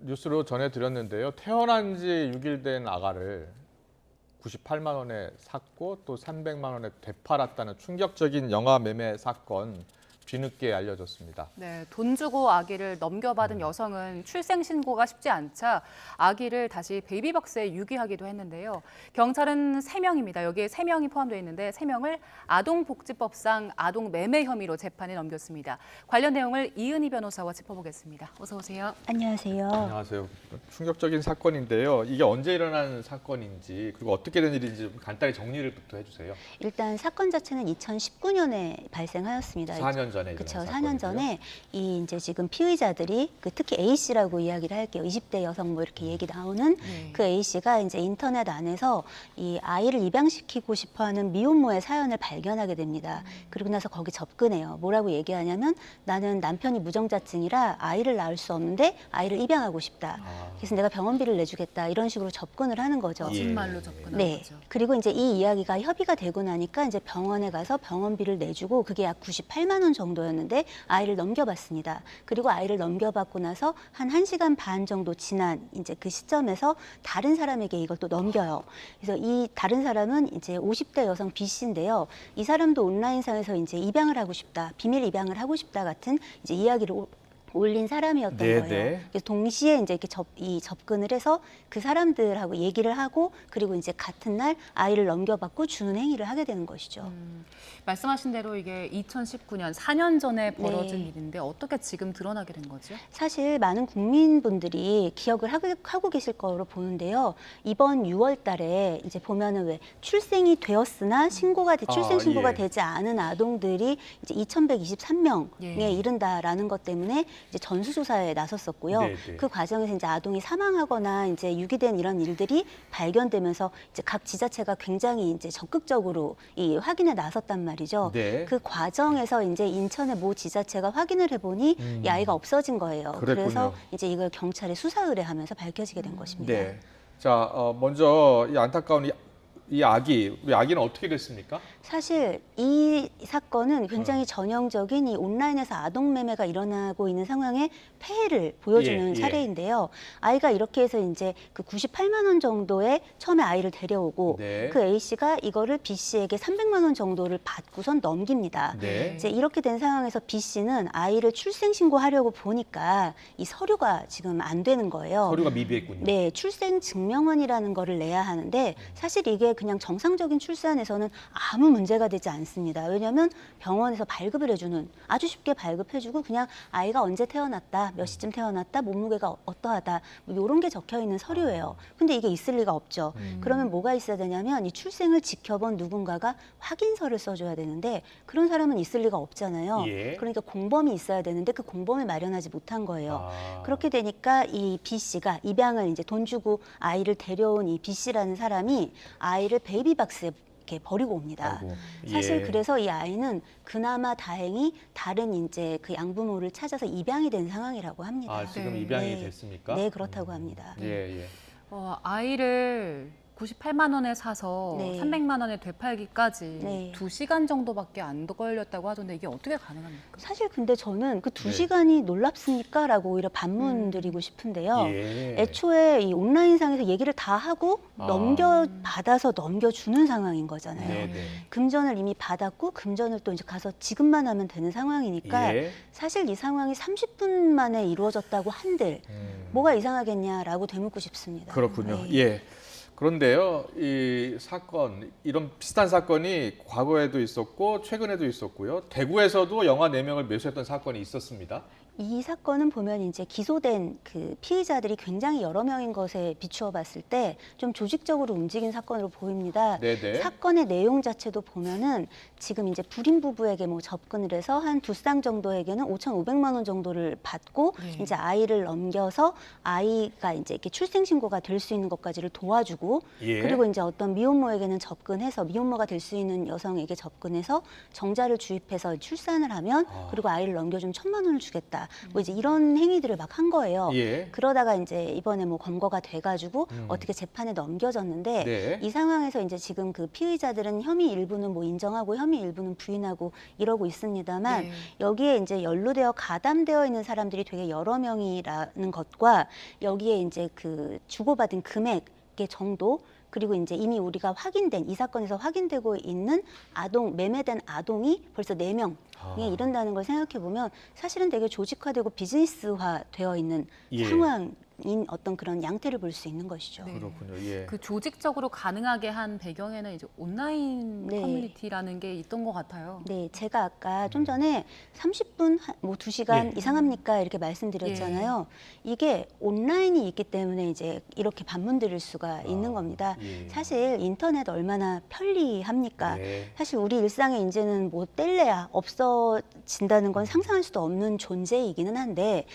뉴스로 전해드렸는데요. 태어난 지 6일 된 아가를 98만 원에 샀고 또 300만 원에 되팔았다는 충격적인 영아 매매 사건 뒤늦게 알려졌습니다. 네, 돈 주고 아기를 넘겨받은 여성은 출생 신고가 쉽지 않자 아기를 다시 베이비박스에 유기하기도 했는데요. 경찰은 3명입니다. 여기에 3명이 포함되어 있는데 3명을 아동복지법상 아동 매매 혐의로 재판에 넘겼습니다. 관련 내용을 이은희 변호사와 짚어보겠습니다. 어서 오세요. 안녕하세요. 안녕하세요. 충격적인 사건인데요. 이게 언제 일어난 사건인지 그리고 어떻게 된 일인지 간단히 정리를부터 해주세요. 일단 사건 자체는 2019년에 발생하였습니다. 4년 전에 그렇죠. 일어난 4년 전에 이 이제 지금 피의자들이 특히 A 씨라고 이야기를 할게요. 20대 여성 뭐 이렇게 얘기 나오는 그 A 씨가 이제 인터넷 안에서 이 아이를 입양시키고 싶어하는 미혼모의 사연을 발견하게 됩니다. 그리고 나서 거기 접근해요. 뭐라고 얘기하냐면 나는 남편이 무정자증이라 아이를 낳을 수 없는데 아이를 입양하고 싶다. 그래서 내가 병원비를 내주겠다. 이런 식으로 접근을 하는 거죠. 거짓말로 접근한 네. 거죠. 그리고 이제 이 이야기가 협의가 되고 나니까 이제 병원에 가서 병원비를 내주고 그게 약 98만 원 정도였는데 아이를 넘겨봤습니다. 그리고 아이를 넘겨받고 나서 한 1시간 반 정도 지난 이제 그 시점에서 다른 사람에게 이걸 또 넘겨요. 그래서 이 다른 사람은 이제 50대 여성 B 씨인데요. 이 사람도 온라인상에서 이제 입양을 하고 싶다, 비밀 입양을 하고 싶다 같은 이제 이야기를 올린 사람이었던 거예요. 그래서 동시에 이제 이렇게 접근을 해서 그 사람들하고 얘기를 하고 그리고 이제 같은 날 아이를 넘겨받고 주는 행위를 하게 되는 것이죠. 말씀하신 대로 이게 2019년 4년 전에 벌어진 네. 일인데 어떻게 지금 드러나게 된 거죠? 사실 많은 국민분들이 기억을 하고 계실 거로 보는데요. 이번 6월 달에 이제 보면은 왜 출생이 되었으나 출생 신고가 예. 되지 않은 아동들이 이제 2,123명에 예. 이른다라는 것 때문에 이제 전수조사에 나섰었고요. 네네. 그 과정에서 이제 아동이 사망하거나 이제 유기된 이런 일들이 발견되면서 이제 각 지자체가 굉장히 이제 적극적으로 이 확인에 나섰단 말이죠. 네. 그 과정에서 이제 인천의 모 지자체가 확인을 해보니 이 아이가 없어진 거예요. 그랬군요. 그래서 이제 이걸 경찰에 수사 의뢰하면서 밝혀지게 된 것입니다. 네. 자, 먼저 이 안타까운 이 아기, 우리 아기는 어떻게 됐습니까? 사실 이 사건은 굉장히 전형적인 이 온라인에서 아동 매매가 일어나고 있는 상황의 폐해를 보여주는 예. 사례인데요. 아이가 이렇게 해서 이제 그 98만 원 정도에 처음에 아이를 데려오고 네. 그 A 씨가 이거를 B 씨에게 300만 원 정도를 받고선 넘깁니다. 네. 이제 이렇게 된 상황에서 B 씨는 아이를 출생 신고하려고 보니까 이 서류가 지금 안 되는 거예요. 서류가 미비했군요. 네, 출생 증명원이라는 거를 내야 하는데 사실 이게 그냥 정상적인 출산에서는 아무 문제가 되지 않습니다. 왜냐하면 병원에서 발급을 해주는 아주 쉽게 발급해주고 그냥 아이가 언제 태어났다, 몇 시쯤 태어났다, 몸무게가 어떠하다 뭐 이런 게 적혀 있는 서류예요. 근데 이게 있을 리가 없죠. 그러면 뭐가 있어야 되냐면 이 출생을 지켜본 누군가가 확인서를 써줘야 되는데 그런 사람은 있을 리가 없잖아요. 예. 그러니까 공범이 있어야 되는데 그 공범을 마련하지 못한 거예요. 그렇게 되니까 이 B 씨가 입양을 이제 돈 주고 아이를 데려온 이 B 씨라는 사람이 아이를 베이비박스에 이렇게 버리고 옵니다. 아이고, 사실 예. 그래서 이 아이는 그나마 다행히 다른 이제 그 양부모를 찾아서 입양이 된 상황이라고 합니다. 아, 지금 네. 입양이 네. 됐습니까? 네, 그렇다고 합니다. 예. 아이를 98만 원에 사서 네. 300만 원에 되팔기까지 네. 2시간 정도밖에 안 걸렸다고 하던데 이게 어떻게 가능합니까? 사실 근데 저는 그 두 네. 시간이 놀랍습니까? 라고 오히려 반문 드리고 싶은데요. 예. 애초에 이 온라인상에서 얘기를 다 하고 넘겨받아서 넘겨주는 상황인 거잖아요. 네네. 금전을 이미 받았고 금전을 또 이제 가서 지급만 하면 되는 상황이니까 예. 사실 이 상황이 30분 만에 이루어졌다고 한들 뭐가 이상하겠냐라고 되묻고 싶습니다. 그렇군요. 네. 예. 그런데요, 이 사건, 이런 비슷한 사건이 과거에도 있었고 최근에도 있었고요. 대구에서도 영아 4명을 매수했던 사건이 있었습니다. 이 사건은 보면 이제 기소된 그 피의자들이 굉장히 여러 명인 것에 비추어 봤을 때 좀 조직적으로 움직인 사건으로 보입니다. 네네. 사건의 내용 자체도 보면은 지금 이제 불임 부부에게 뭐 접근을 해서 한 2쌍 정도에게는 5,500만 원 정도를 받고 이제 아이를 넘겨서 아이가 이제 이렇게 출생 신고가 될 수 있는 것까지를 도와주고 예. 그리고 이제 어떤 미혼모에게는 접근해서 미혼모가 될 수 있는 여성에게 접근해서 정자를 주입해서 출산을 하면 그리고 아이를 넘겨주면 1,000만 원을 주겠다. 했다. 뭐 이제 이런 행위들을 막 한 거예요. 예. 그러다가 이제 이번에 뭐 검거가 돼가지고 어떻게 재판에 넘겨졌는데 네. 이 상황에서 이제 지금 그 피의자들은 혐의 일부는 뭐 인정하고 혐의 일부는 부인하고 이러고 있습니다만 네. 여기에 이제 연루되어 가담되어 있는 사람들이 되게 여러 명이라는 것과 여기에 이제 그 주고받은 금액의 정도 그리고 이제 이미 우리가 확인된 이 사건에서 확인되고 있는 아동 매매된 아동이 벌써 4명에 이른다는 걸 생각해 보면 사실은 되게 조직화되고 비즈니스화 되어 있는 예. 상황인 어떤 그런 양태를 볼 수 있는 것이죠. 네. 그렇군요. 예. 그 조직적으로 가능하게 한 배경에는 이제 온라인 네. 커뮤니티라는 게 있던 것 같아요. 네, 제가 아까 좀 전에 30분, 뭐 2시간 예. 이상합니까? 이렇게 말씀드렸잖아요. 이게 온라인이 있기 때문에 이제 이렇게 반문 드릴 수가 있는 겁니다. 예. 사실 인터넷 얼마나 편리합니까? 예. 사실 우리 일상에 이제는 뭐 뗄래야 없어진다는 건 상상할 수도 없는 존재이기는 한데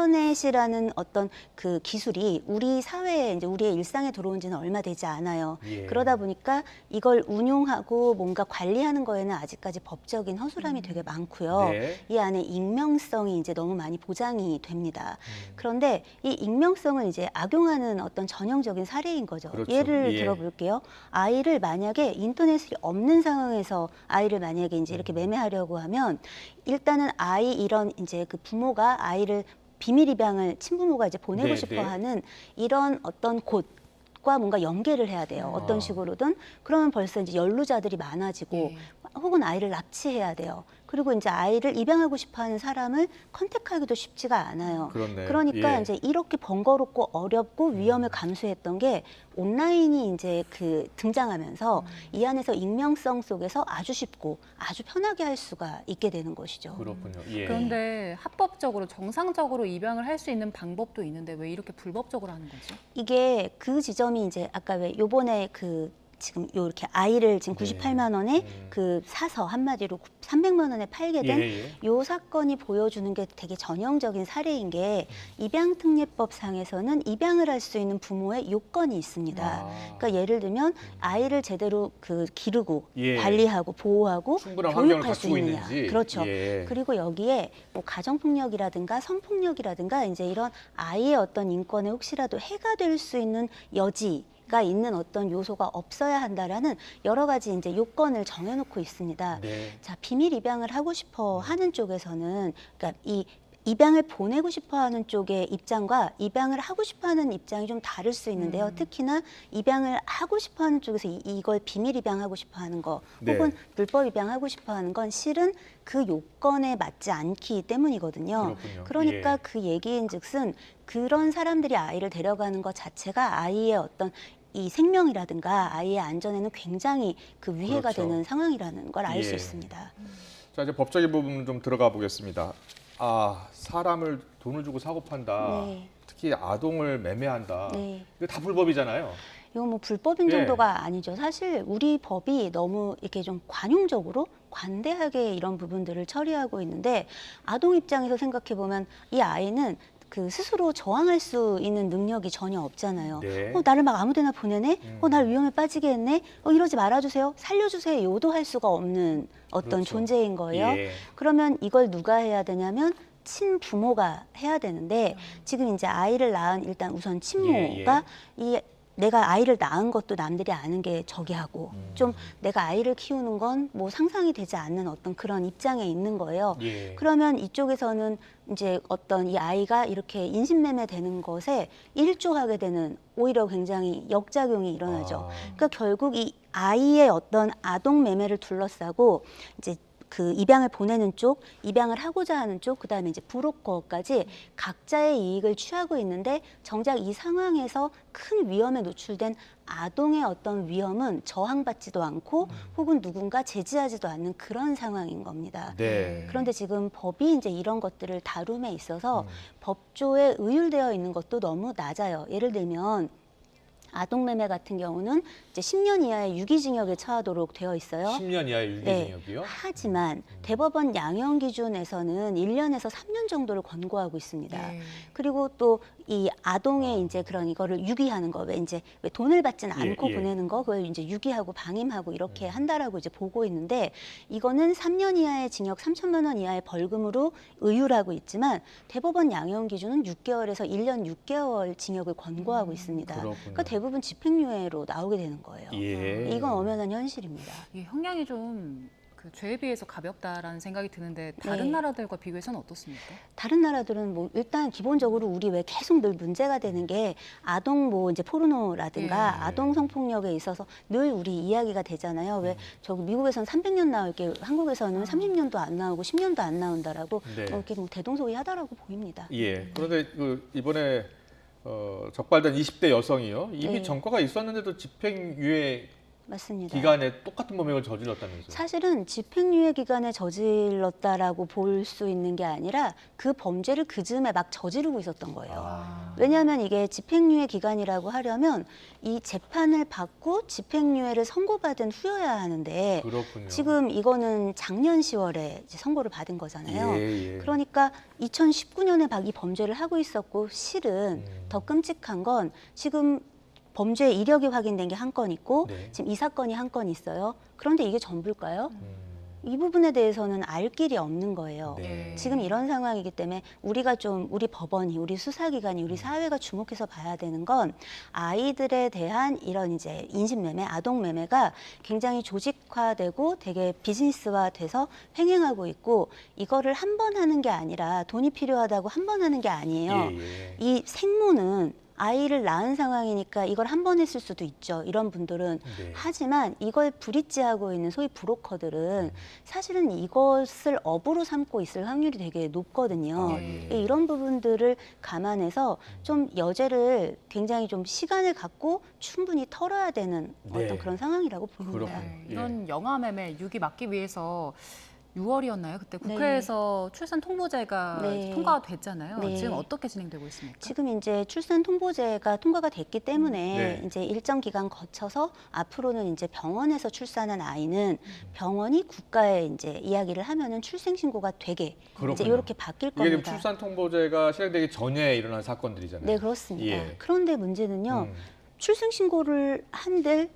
인터넷이라는 어떤 그 기술이 우리 사회에 이제 우리의 일상에 들어온 지는 얼마 되지 않아요. 예. 그러다 보니까 이걸 운용하고 뭔가 관리하는 거에는 아직까지 법적인 허술함이 되게 많고요. 네. 이 안에 익명성이 이제 너무 많이 보장이 됩니다. 그런데 이 익명성을 이제 악용하는 어떤 전형적인 사례인 거죠. 그렇죠. 예를 예. 들어볼게요. 아이를 만약에 인터넷이 없는 상황에서 아이를 만약에 이제 이렇게 매매하려고 하면 일단은 아이 이런 이제 그 부모가 아이를 비밀 입양을 친부모가 이제 보내고 네, 싶어 네. 하는 이런 어떤 곳과 뭔가 연계를 해야 돼요. 어떤 식으로든. 그러면 벌써 이제 연루자들이 많아지고 예. 혹은 아이를 납치해야 돼요. 그리고 이제 아이를 입양하고 싶어하는 사람을 컨택하기도 쉽지가 않아요. 그렇네요. 그러니까 예. 이제 이렇게 번거롭고 어렵고 위험을 감수했던 게 온라인이 이제 그 등장하면서 이 안에서 익명성 속에서 아주 쉽고 아주 편하게 할 수가 있게 되는 것이죠. 그렇군요. 예. 그런데 합법적으로 정상적으로 입양을 할 수 있는 방법도 있는데 왜 이렇게 불법적으로 하는 거죠? 이게 그 지점이 이제 아까 왜 요번에 그 지금 요렇게 아이를 지금 네. 98만 원에 그 사서 한마디로 300만 원에 팔게 된 예, 요 사건이 보여주는 게 되게 전형적인 사례인 게 입양특례법상에서는 입양을 할 수 있는 부모의 요건이 있습니다. 아. 그러니까 예를 들면 아이를 제대로 그 기르고 예. 관리하고 보호하고 충분한 환경을 교육할 수 갖추고 있느냐. 있는지. 그렇죠. 예. 그리고 여기에 뭐 가정폭력이라든가 성폭력이라든가 이제 이런 아이의 어떤 인권에 혹시라도 해가 될 수 있는 여지가 있는 어떤 요소가 없어야 한다라는 여러 가지 이제 요건을 정해놓고 있습니다. 네. 자, 비밀 입양을 하고 싶어 하는 쪽에서는 그러니까 이 입양을 보내고 싶어 하는 쪽의 입장과 입양을 하고 싶어 하는 입장이 좀 다를 수 있는데요. 특히나 입양을 하고 싶어 하는 쪽에서 이걸 비밀 입양하고 싶어 하는 거 네. 혹은 불법 입양하고 싶어 하는 건 실은 그 요건에 맞지 않기 때문이거든요. 그렇군요. 그러니까 예. 그 얘기인즉슨 그런 사람들이 아이를 데려가는 것 자체가 아이의 어떤 이 생명이라든가 아이의 안전에는 굉장히 그 위해가 그렇죠. 되는 상황이라는 걸 알 수 예. 있습니다. 자, 이제 법적인 부분 좀 들어가 보겠습니다. 아, 사람을 돈을 주고 사고 판다. 네. 특히 아동을 매매한다. 네. 이거 다 불법이잖아요. 이거 뭐 불법인 예. 정도가 아니죠. 사실 우리 법이 너무 이렇게 좀 관용적으로 관대하게 이런 부분들을 처리하고 있는데 아동 입장에서 생각해 보면 이 아이는 그 스스로 저항할 수 있는 능력이 전혀 없잖아요. 네. 나를 막 아무데나 보내네. 날 위험에 빠지게 했네. 이러지 말아주세요. 살려주세요. 요도할 수가 없는 어떤 그렇죠. 존재인 거예요. 예. 그러면 이걸 누가 해야 되냐면 친부모가 해야 되는데 지금 이제 아이를 낳은 일단 우선 친모가 이 내가 아이를 낳은 것도 남들이 아는 게 저기하고 좀 내가 아이를 키우는 건 뭐 상상이 되지 않는 어떤 그런 입장에 있는 거예요. 예. 그러면 이쪽에서는 이제 어떤 이 아이가 이렇게 인신매매 되는 것에 일조하게 되는 오히려 굉장히 역작용이 일어나죠. 아. 그러니까 결국 이 아이의 어떤 아동 매매를 둘러싸고 이제 그 입양을 보내는 쪽, 입양을 하고자 하는 쪽, 그다음에 이제 브로커까지 각자의 이익을 취하고 있는데 정작 이 상황에서 큰 위험에 노출된 아동의 어떤 위험은 저항받지도 않고 혹은 누군가 제지하지도 않는 그런 상황인 겁니다. 네. 그런데 지금 법이 이제 이런 것들을 다룸에 있어서 법조에 의율되어 있는 것도 너무 낮아요. 예를 들면 아동매매 같은 경우는 이제 10년 이하의 유기징역에 처하도록 되어 있어요. 10년 이하의 유기징역이요? 하지만 대법원 양형 기준에서는 1년에서 3년 정도를 권고하고 있습니다. 네. 그리고 또 이 아동의 이제 그런 이거를 유기하는 거, 왜 돈을 받지는 않고 예. 보내는 거, 그걸 이제 유기하고 방임하고 이렇게 한다라고 이제 보고 있는데, 이거는 3년 이하의 징역 3천만 원 이하의 벌금으로 의율하고 있지만 대법원 양형 기준은 6개월에서 1년 6개월 징역을 권고하고 있습니다. 그렇군요. 그러니까 대부분 집행유예로 나오게 되는 거예요. 예. 이건 엄연한 현실입니다. 이 형량이 좀 그 죄에 비해서 가볍다라는 생각이 드는데 다른 네. 나라들과 비교해서는 어떻습니까? 다른 나라들은 뭐 일단 기본적으로 우리 왜 계속 늘 문제가 되는 게 아동 뭐 이제 포르노라든가 예. 아동 성폭력에 있어서 늘 우리 이야기가 되잖아요. 왜 저기 미국에서는 300년 나올 게 한국에서는 30년도 안 나오고 10년도 안 나온다라고 네. 이렇게 뭐 대동소이하다라고 보입니다. 예. 그런데 이번에 적발된 20대 여성이요. 이미 네. 전과가 있었는데도 집행유예 맞습니다. 기간에 똑같은 범행을 저질렀다면서요? 사실은 집행유예 기간에 저질렀다라고 볼 수 있는 게 아니라 그 범죄를 그 즈음에 막 저지르고 있었던 거예요. 아. 왜냐하면 이게 집행유예 기간이라고 하려면 이 재판을 받고 집행유예를 선고받은 후여야 하는데 그렇군요. 지금 이거는 작년 10월에 이제 선고를 받은 거잖아요. 예, 예. 그러니까 2019년에 막 이 범죄를 하고 있었고, 실은 더 끔찍한 건 지금 범죄 이력이 확인된 게 한 건 있고 네. 지금 이 사건이 한 건 있어요. 그런데 이게 전부일까요? 음. 이 부분에 대해서는 알 길이 없는 거예요. 네. 지금 이런 상황이기 때문에 우리가 좀 우리 법원이, 우리 수사기관이, 우리 사회가 주목해서 봐야 되는 건 아이들에 대한 이런 이제 인신매매, 아동매매가 굉장히 조직화되고 되게 비즈니스화돼서 횡행하고 있고, 이거를 한 번 하는 게 아니라 돈이 필요하다고 한 번 하는 게 아니에요. 예, 예. 이 생모는 아이를 낳은 상황이니까 이걸 한 번 했을 수도 있죠. 이런 분들은. 네. 하지만 이걸 브릿지하고 있는 소위 브로커들은 사실은 이것을 업으로 삼고 있을 확률이 되게 높거든요. 아, 예. 이런 부분들을 감안해서 좀 여죄를 굉장히 좀 시간을 갖고 충분히 털어야 되는 네. 어떤 그런 상황이라고 보입니다. 그렇군요. 네, 이런 영아매매 유기 막기 위해서 6월이었나요? 그때 네. 국회에서 출산 통보제가 네. 통과가 됐잖아요. 네. 지금 어떻게 진행되고 있습니까? 지금 이제 출산 통보제가 통과가 됐기 때문에 네. 이제 일정 기간 거쳐서 앞으로는 이제 병원에서 출산한 아이는 병원이 국가에 이제 이야기를 하면은 출생 신고가 되게 이제 그렇군요. 이렇게 바뀔 이게 지금 겁니다. 출산 통보제가 시행되기 전에 일어난 사건들이잖아요. 네, 그렇습니다. 예. 그런데 문제는요. 음. 출생 신고를 한들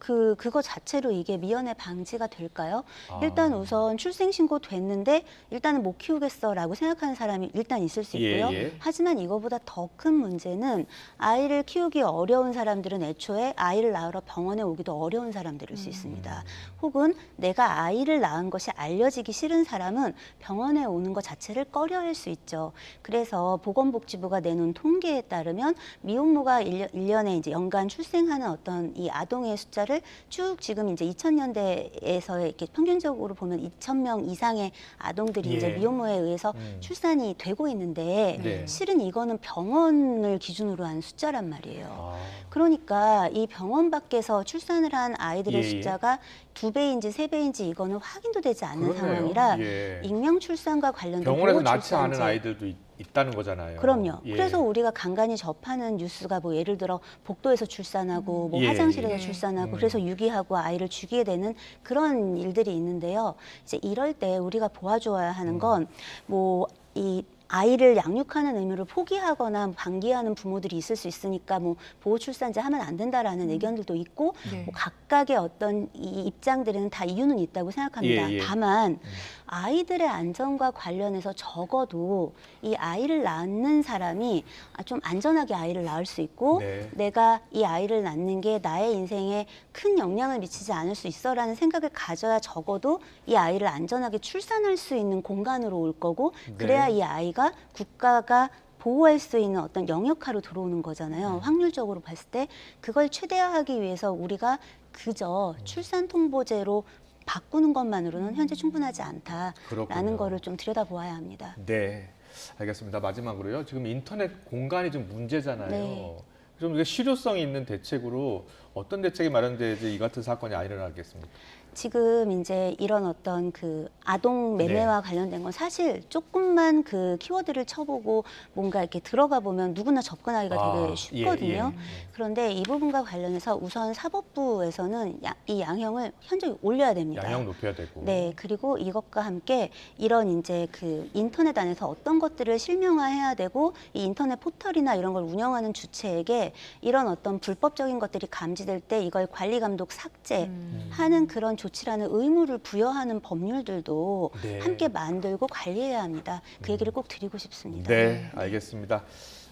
그거 자체로 이게 미연에 방지가 될까요? 아. 일단 우선 출생 신고 됐는데 일단은 못 키우겠어라고 생각하는 사람이 일단 있을 수 있고요. 예, 예. 하지만 이거보다 더 큰 문제는 아이를 키우기 어려운 사람들은 애초에 아이를 낳으러 병원에 오기도 어려운 사람들일 수 있습니다. 혹은 내가 아이를 낳은 것이 알려지기 싫은 사람은 병원에 오는 것 자체를 꺼려할 수 있죠. 그래서 보건복지부가 내놓은 통계에 따르면 미혼모가 1년에 이제 연간 출생하는 어떤 이 아동의 숫자를 쭉 지금 이제 2000년대에서 이렇게 평균적으로 보면 2,000명 이상의 아동들이 예. 이제 미혼모에 의해서 출산이 되고 있는데 네. 실은 이거는 병원을 기준으로 한 숫자란 말이에요. 아. 그러니까 이 병원 밖에서 출산을 한 아이들의 예, 예. 숫자가 2배인지 3배인지 이거는 확인도 되지 않는 그러네요. 상황이라 예. 익명 출산과 관련된 병원에서 보호 낳지 않은 출산제. 아이들도 있다는 거잖아요. 그럼요. 예. 그래서 우리가 간간히 접하는 뉴스가 뭐 예를 들어 복도에서 출산하고 뭐 예, 화장실에서 예. 출산하고 그래서 유기하고 아이를 죽이게 되는 그런 일들이 있는데요. 이제 이럴 때 우리가 보아줘야 하는 건 뭐 이 아이를 양육하는 의무를 포기하거나 방기하는 부모들이 있을 수 있으니까 뭐 보호 출산제 하면 안 된다라는 의견들도 있고 네. 뭐 각각의 어떤 이 입장들에는 다 이유는 있다고 생각합니다. 예, 예. 다만 아이들의 안전과 관련해서 적어도 이 아이를 낳는 사람이 좀 안전하게 아이를 낳을 수 있고 네. 내가 이 아이를 낳는 게 나의 인생에 큰 영향을 미치지 않을 수 있어라는 생각을 가져야 적어도 이 아이를 안전하게 출산할 수 있는 공간으로 올 거고 그래야 네. 이 아이가 국가가 보호할 수 있는 어떤 영역화로 들어오는 거잖아요. 확률적으로 봤을 때 그걸 최대화하기 위해서 우리가 그저 출산 통보제로 바꾸는 것만으로는 현재 충분하지 않다라는 그렇군요. 거를 좀 들여다보아야 합니다. 네, 알겠습니다. 마지막으로요. 지금 인터넷 공간이 좀 문제잖아요. 네. 좀 이게 실효성이 있는 대책으로 어떤 대책이 마련돼야지 이 같은 사건이 안 일어나겠습니까? 지금 이제 이런 어떤 그 아동 매매와 관련된 건 사실 조금만 그 키워드를 쳐보고 뭔가 이렇게 들어가 보면 누구나 접근하기가 되게 쉽거든요. 그런데 이 부분과 관련해서 우선 사법부에서는 이 양형을 현저히 올려야 됩니다. 양형 높여야 되고. 네, 그리고 이것과 함께 이런 이제 그 인터넷 안에서 어떤 것들을 실명화해야 되고 이 인터넷 포털이나 이런 걸 운영하는 주체에게 이런 어떤 불법적인 것들이 감지될 때 이걸 관리 감독 삭제하는 그런 조치라는 의무를 부여하는 법률들도 네. 함께 만들고 관리해야 합니다. 그 얘기를 꼭 드리고 싶습니다. 네, 알겠습니다.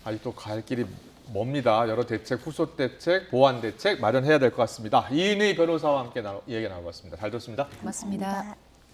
아직도 갈 길이 멉니다. 여러 대책, 후속 대책, 보완 대책 마련해야 될 것 같습니다. 이인희 변호사와 함께 얘기 나눠봤습니다. 잘 들었습니다. 고맙습니다. 감사합니다.